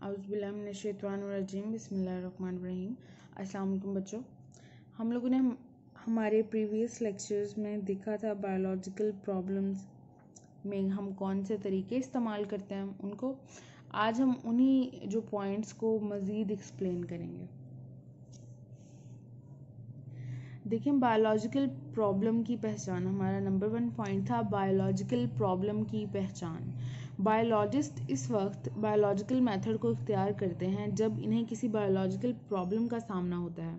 औज़ुबिल्लाहिमिनश्शैतानिर्रजीम बिस्मिल्लाहिर्रहमानिर्रहीम। अस्सलाम वालेकुम बच्चों, हम लोगों ने हमारे प्रीवियस लेक्चर्स में देखा था बायोलॉजिकल प्रॉब्लम्स में हम कौन से तरीके इस्तेमाल करते हैं उनको। आज हम उन्हीं जो पॉइंट्स को मज़ीद एक्सप्लेन करेंगे। देखिए, बायोलॉजिकल प्रॉब्लम की पहचान, हमारा नंबर 1 पॉइंट था बायोलॉजिकल प्रॉब्लम की पहचान। बायोलॉजिस्ट इस वक्त बायोलॉजिकल मेथड को इख्तियार करते हैं जब इन्हें किसी बायोलॉजिकल प्रॉब्लम का सामना होता है।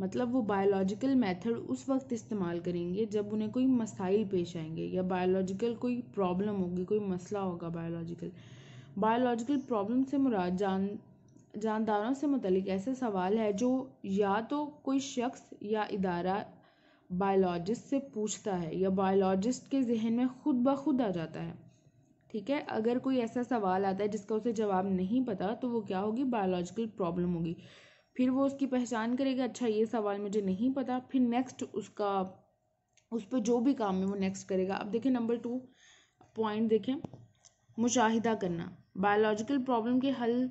मतलब वो बायोलॉजिकल मेथड उस वक्त इस्तेमाल करेंगे जब उन्हें कोई मसाइल पेश आएंगे या बायोलॉजिकल कोई प्रॉब्लम होगी, कोई मसला होगा। बायोलॉजिकल प्रॉब्लम से मुराद जानदारों से मुतल्लिक ऐसा सवाल है जो या तो कोई शख्स या इदारा बायोलॉजिस्ट से पूछता है या बायोलॉजिस्ट के जहन में खुद ब खुद आ जाता है। ठीक है, अगर कोई ऐसा सवाल आता है जिसका उसे जवाब नहीं पता तो वो क्या होगी, बायोलॉजिकल प्रॉब्लम होगी। फिर वो उसकी पहचान करेगा, अच्छा ये सवाल मुझे नहीं पता, फिर नेक्स्ट उस पर जो भी काम है वो नेक्स्ट करेगा। अब देखें नंबर 2 पॉइंट, देखें मुशाहिदा करना बायोलॉजिकल प्रॉब्लम के हल।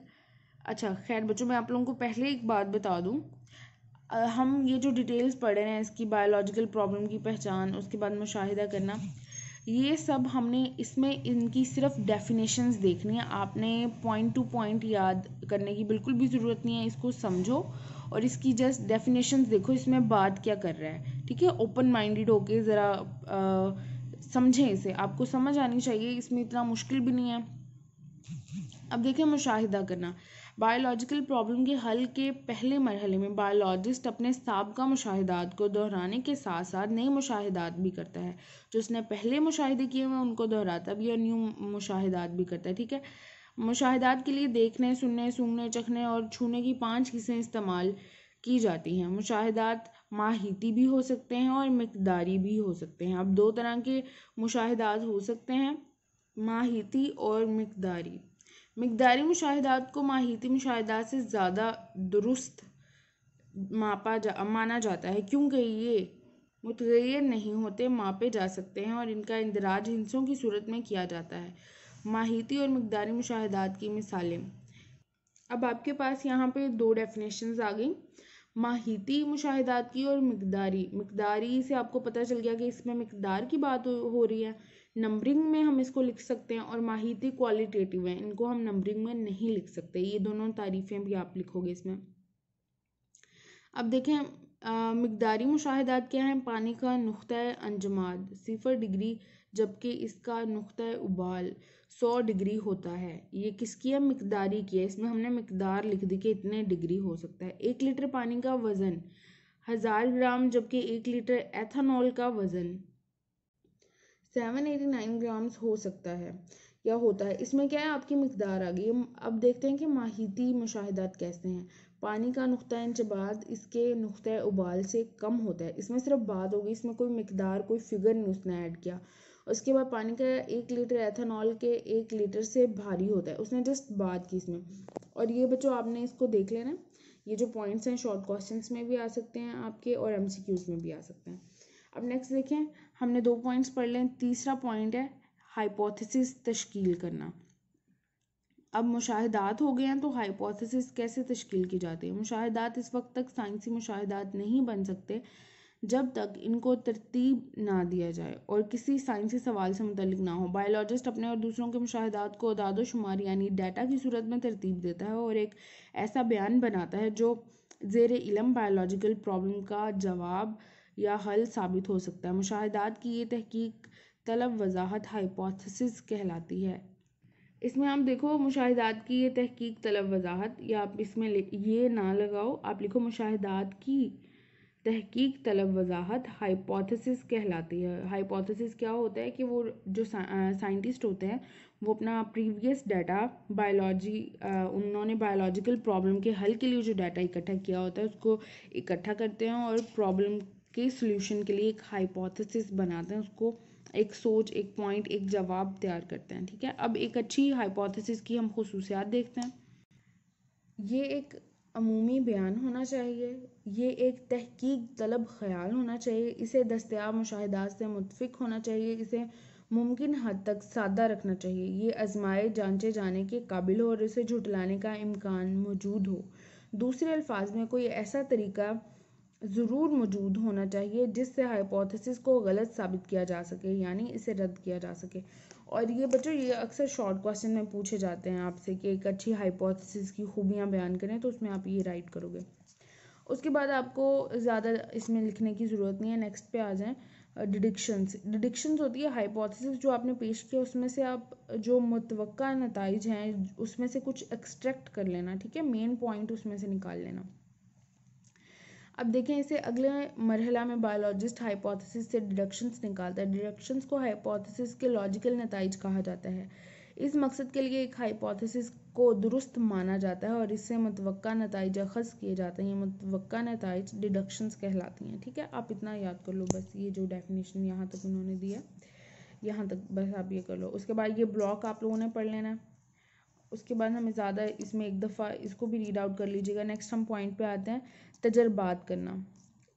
अच्छा खैर बच्चों, मैं आप लोगों को पहले एक बात बता दूं, हम ये जो डिटेल्स पढ़ रहे हैं इसकी बायोलॉजिकल प्रॉब्लम की पहचान, उसके बाद मुशाहिदा करना, ये सब हमने इसमें इनकी सिर्फ डेफिनेशंस देखनी है। आपने पॉइंट टू पॉइंट याद करने की बिल्कुल भी ज़रूरत नहीं है। इसको समझो और इसकी जस्ट डेफिनेशंस देखो, इसमें बात क्या कर रहा है। ठीक है, ओपन माइंडेड होके ज़रा समझें इसे, आपको समझ आनी चाहिए, इसमें इतना मुश्किल भी नहीं है। अब देखें मुशाहिदा करना। बायोलॉजिकल प्रॉब्लम के हल के पहले मरहले में बायोलॉजिस्ट अपने साबका मुशाहिदात को दोहराने के साथ साथ नए मुशाहिदात भी करता है। जो उसने पहले मुशाहिदे किए हुए उनको दोहराता भी और न्यू मुशाहिदात भी करता है। ठीक है, मुशाहिदात के लिए देखने, सुनने, सूंघने, चखने और छूने की 5 चीज़ें इस्तेमाल की जाती हैं। मुशाहिदात माहिती भी हो सकते हैं और मिकदारी भी हो सकते हैं। अब 2 तरह के मुशाहिदात हो सकते हैं, माहिती और मिकदारी। मिकदारी मुशाहिदात को माहिती मुशाहिदात से ज़्यादा दुरुस्त माना जाता है क्योंकि ये मुतग़य्यर नहीं होते, मापे जा सकते हैं और इनका इंदराज हिस्सों की सूरत में किया जाता है। माहिती और मिकदारी मुशाहिदात की मिसालें। अब आपके पास यहाँ पे 2 डेफिनेशंस आ गई, माहिती मुशाहिदात की और मिकदारी से आपको पता चल गया कि इसमें मिकदार की बात हो रही है। नंबरिंग में हम इसको लिख सकते हैं और माहिती क्वालिटेटिव है, इनको हम नंबरिंग में नहीं लिख सकते। ये दोनों तारीफ़ें भी आप लिखोगे इसमें। अब देखें मिकदारी मुशाहिदात क्या है। पानी का नुक्ता अंजमाद 0 डिग्री जबकि इसका नुक्ता उबाल 100 डिग्री होता है। ये किसकी है, मिकदारी की है। इसमें हमने मिकदार लिख दी कि इतने डिग्री हो सकता है। 1 लीटर पानी का वज़न 1000 ग्राम जबकि 1 लीटर एथेनॉल का वज़न 789 ग्राम्स हो सकता है या होता है। इसमें क्या है, आपकी मिकदार आ गई। अब देखते हैं कि माहिती मुशाहिदात कैसे हैं। पानी का नुक्ता इंजमाद इसके नुक्ता उबाल से कम होता है। इसमें सिर्फ बात होगी, इसमें कोई मिकदार, कोई फिगर नहीं उसने ऐड किया। उसके बाद पानी का 1 लीटर एथेनॉल के 1 लीटर से भारी होता है, उसने जस्ट बात की इसमें। और ये बच्चों आपने इसको देख लेना, ये जो पॉइंट्स हैं शॉर्ट क्वेश्चंस में भी आ सकते हैं आपके और MCQs में भी आ सकते हैं। अब नेक्स्ट देखें, हमने 2 पॉइंट्स पढ़ लें। तीसरा पॉइंट है हाइपोथेसिस तश्कील करना। अब मुशाहिदात हो गए हैं तो हाइपोथेसिस कैसे तश्कील की जाती है। मुशाहिदात इस वक्त तक साइंसी मुशाहिदात नहीं बन सकते जब तक इनको तरतीब ना दिया जाए और किसी साइंसी सवाल से मुतल्लिक ना हो। बायोलॉजिस्ट अपने और दूसरों के मुशाहिदात को अदाद शुमार यानी डाटा की सूरत में तरतीब देता है और एक ऐसा बयान बनाता है जो ज़ेर इल्म बायोलॉजिकल प्रॉब्लम का जवाब या हल साबित हो सकता है। मुशाहिदात की ये तहकीक तलब वजाहत हाइपोथेसिस कहलाती है। इसमें आप देखो मुशाहिदात की ये तहकीक तलब वजाहत, या आप इसमें ये ना लगाओ, आप लिखो मुशाहिदात की तहकीक तलब वजाहत हाइपोथेसिस कहलाती है। हाइपोथेसिस क्या होता है कि वो जो साइंटिस्ट होते हैं वो अपना प्रीवियस डाटा उन्होंने बायोलॉजिकल प्रॉब्लम के हल के लिए जो डाटा इकट्ठा किया होता है उसको इकट्ठा करते हैं और प्रॉब्लम के सॉल्यूशन के लिए एक हाइपोथेसिस बनाते हैं, उसको एक सोच, एक पॉइंट, एक जवाब तैयार करते हैं। ठीक है, अब एक अच्छी हाइपोथेसिस की हम खुसूसियात देखते हैं। ये एक अमूमी बयान होना चाहिए, ये एक तहकीक तलब ख्याल होना चाहिए, इसे दस्तयाब मुशाहिदात से मुतफिक होना चाहिए, इसे मुमकिन हद तक सादा रखना चाहिए। ये आजमाए जांचे जाने के काबिल हो और इसे झुटलाने का इम्कान मौजूद हो। दूसरे अल्फाज में कोई ऐसा तरीका ज़रूर मौजूद होना चाहिए जिससे हाइपोथेसिस को गलत साबित किया जा सके, यानी इसे रद्द किया जा सके। और ये बच्चों ये अक्सर शॉर्ट क्वेश्चन में पूछे जाते हैं आपसे कि एक अच्छी हाइपोथेसिस की खूबियाँ बयान करें, तो उसमें आप ये राइट करोगे। उसके बाद आपको ज़्यादा इसमें लिखने की ज़रूरत नहीं है। नेक्स्ट पे आ जाएं, डिडक्शंस होती है हाइपोथेसिस जो आपने पेश किया उसमें से आप जो मुतवक्का नताइज हैं उसमें से कुछ एक्सट्रैक्ट कर लेना, ठीक है, मेन पॉइंट उसमें से निकाल लेना। अब देखें इसे अगले मरहला में बायोलॉजिस्ट हाइपोथेसिस से डिडक्शंस निकालता है। डिडक्शंस को हाइपोथेसिस के लॉजिकल नताइज कहा जाता है। इस मकसद के लिए एक हाइपोथेसिस को दुरुस्त माना जाता है और इससे मुतवक्का नताइज अखज़ किए जाते हैं। ये मुतवक्का नताइज डिडक्शंस कहलाती हैं, ठीक है। आप इतना याद कर लो बस, ये जो डेफिनेशन यहाँ तक उन्होंने दिया यहाँ तक बस आप ये कर लो। उसके बाद ये ब्लॉक आप लोगों ने पढ़ लेना है। उसके बाद हमें ज़्यादा इसमें एक दफ़ा इसको भी रीड आउट कर लीजिएगा। नेक्स्ट हम पॉइंट पे आते हैं, तजर्बात करना।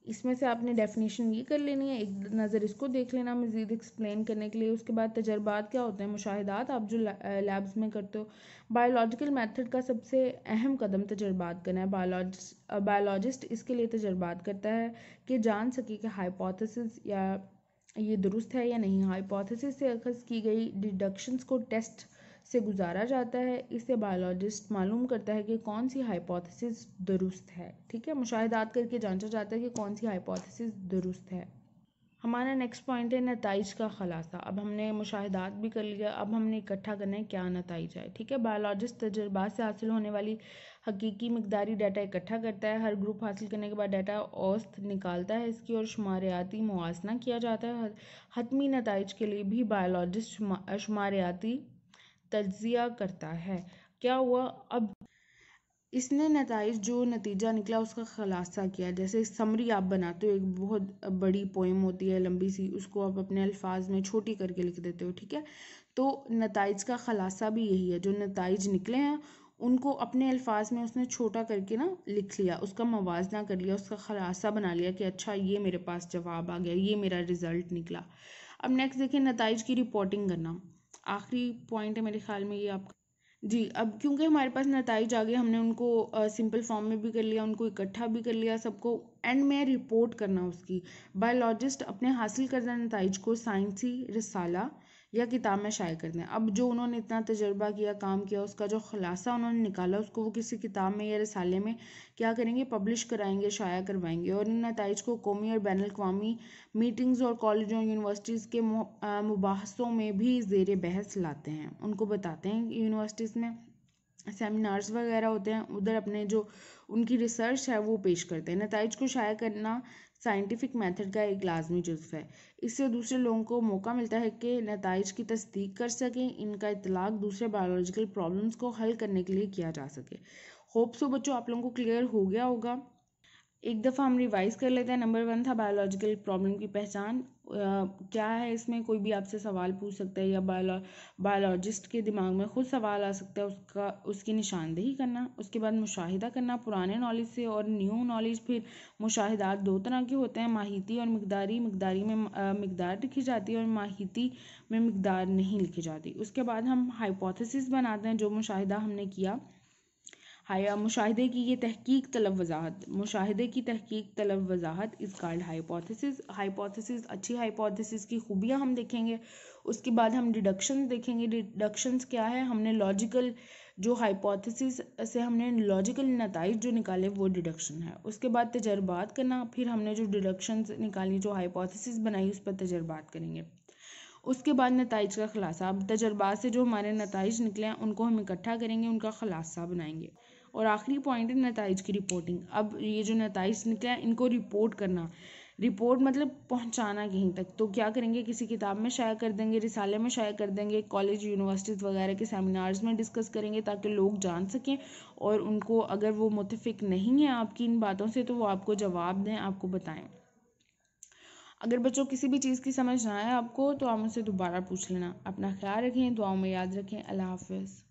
इसमें से आपने डेफिनेशन ये कर लेनी है, एक नज़र इसको देख लेना मज़ीद एक्सप्लेन करने के लिए। उसके बाद तजर्बात क्या होते हैं? मुशाहिदात आप जो लैब्स में करते हो। बायोलॉजिकल मेथड का सबसे अहम कदम तजर्बात करना है। बायोलॉजिस्ट इसके लिए तजर्बात करता है कि जान सके कि हाइपोथेसिस या ये दुरुस्त है या नहीं। हाइपोथेसिस से अखज़ की गई डिडक्शंस को टेस्ट से गुजारा जाता है। इससे बायोलॉजिस्ट मालूम करता है कि कौन सी हाइपोथेसिस दुरुस्त है, ठीक है। मुशाहिदात करके जांचा जाता है कि कौन सी हाइपोथेसिस दुरुस्त है। हमारा नेक्स्ट पॉइंट है नताइज का खलासा। अब हमने मुशाहिदात भी कर लिया, अब हमने इकट्ठा करना है क्या नताइज है, ठीक है। बायोलॉजिस्ट तजर्बात से हासिल होने वाली हकीकी मिकदारी डाटा इकट्ठा करता है। हर ग्रुप हासिल करने के बाद डाटा औसत निकालता है, इसकी और शुमारियाती मुआसना किया जाता है। हतमी नताइज के लिए भी बायोलॉजिस्ट शुमारियाती तज्जिया करता है। क्या हुआ? अब इसने नताइज जो नतीजा निकला उसका खुलासा किया। जैसे समरी आप बनाते हो, एक बहुत बड़ी पोएम होती है लंबी सी, उसको आप अपने अल्फाज में छोटी करके लिख देते हो, ठीक है। तो नताइज का खुलासा भी यही है, जो नताइज निकले हैं उनको अपने अल्फाज में उसने छोटा करके ना लिख लिया, उसका मवाजना कर लिया, उसका खुलासा बना लिया कि अच्छा ये मेरे पास जवाब आ गया, ये मेरा रिजल्ट निकला। अब नेक्स्ट देखिए नताइज की रिपोर्टिंग करना। आखिरी पॉइंट है मेरे ख्याल में ये आपका जी। अब क्योंकि हमारे पास नताइज आ गए, हमने उनको सिंपल फॉर्म में भी कर लिया, उनको इकट्ठा भी कर लिया, सबको एंड में रिपोर्ट करना उसकी। बायोलॉजिस्ट अपने हासिल करदा नताइज को साइंसी रिसाला या किताब में शाये करते हैं। अब जो उन्होंने इतना तजर्बा किया, काम किया, उसका जो खुलासा उन्होंने निकाला उसको वो किसी किताब में या रिसाले में क्या करेंगे? पब्लिश कराएंगे, शाया करवाएंगे। और इन नताइज को कौमी और बैनुल अक़वामी मीटिंग्स और कॉलेजों यूनिवर्सिटीज़ के मुबाहसों में भी ज़ेर बहस लाते हैं। उनको बताते हैं यूनिवर्सिटीज़ में सेमिनार्स वगैरह होते हैं, उधर अपने जो उनकी रिसर्च है वो पेश करते हैं। नताइज को शाया करना साइंटिफिक मेथड का एक लाजमी जुज़्व है। इससे दूसरे लोगों को मौका मिलता है कि नताइज की तस्दीक कर सकें, इनका इतलाक़ दूसरे बायोलॉजिकल प्रॉब्लम्स को हल करने के लिए किया जा सके। होप सो बच्चों आप लोगों को क्लियर हो गया होगा। एक दफ़ा हम रिवाइज़ कर लेते हैं। नंबर 1 था बायोलॉजिकल प्रॉब्लम की पहचान। क्या है इसमें कोई भी आपसे सवाल पूछ सकता है या बायोलॉजिस्ट के दिमाग में ख़ुद सवाल आ सकता है, उसकी निशानदेही करना। उसके बाद मुशाहिदा करना पुराने नॉलेज से और न्यू नॉलेज। फिर मुशाहिदात दो तरह के होते हैं, माहिती और मिकदारी। मिकदारी में मिकदार लिखी जाती है और माहिती में मिकदार नहीं लिखी जाती। उसके बाद हम हाइपोथेसिस बनाते हैं, जो मुशाहिदा हमने किया। मुशाहिदे की ये तहकीक तलब वजाहत, मुशाहिदे की तहकीक तलब वजाहत इज़ कॉल्ड हाइपोथेसिस। हाइपोथेसिस, अच्छी हाइपोथेसिस की खूबियाँ हम देखेंगे। उसके बाद हम डिडक्शन देखेंगे। डिडक्शंस क्या है? हमने लॉजिकल जो हाइपोथेसिस से हमने लॉजिकल नताइज जो निकाले वो डिडक्शन है। उसके बाद तजर्बात करना, फिर हमने जो डिडक्शंस निकाली, जो हाइपोथेसिस बनाई, उस पर तजर्बात करेंगे। उसके बाद नताइज का खुलासा। अब तजर्बात से जो हमारे नताइज निकले हैं उनको हम इकट्ठा करेंगे, उनका खुलासा बनाएंगे। और आखिरी पॉइंट है नताइज की रिपोर्टिंग। अब ये जो नताइज निकले हैं इनको रिपोर्ट करना। रिपोर्ट मतलब पहुंचाना कहीं तक। तो क्या करेंगे? किसी किताब में शाया कर देंगे, रिसाले में शाया कर देंगे, कॉलेज यूनिवर्सिटीज़ वगैरह के सेमिनार्स में डिस्कस करेंगे ताकि लोग जान सकें। और उनको अगर वो मुतफिक नहीं है आपकी इन बातों से तो वो आपको जवाब दें, आपको बताएं। अगर बच्चों किसी भी चीज़ की समझ ना आए आपको तो आप मुझसे दोबारा पूछ लेना। अपना ख्याल रखें, दुआओं में याद रखें। अल्लाह हाफ़िज़।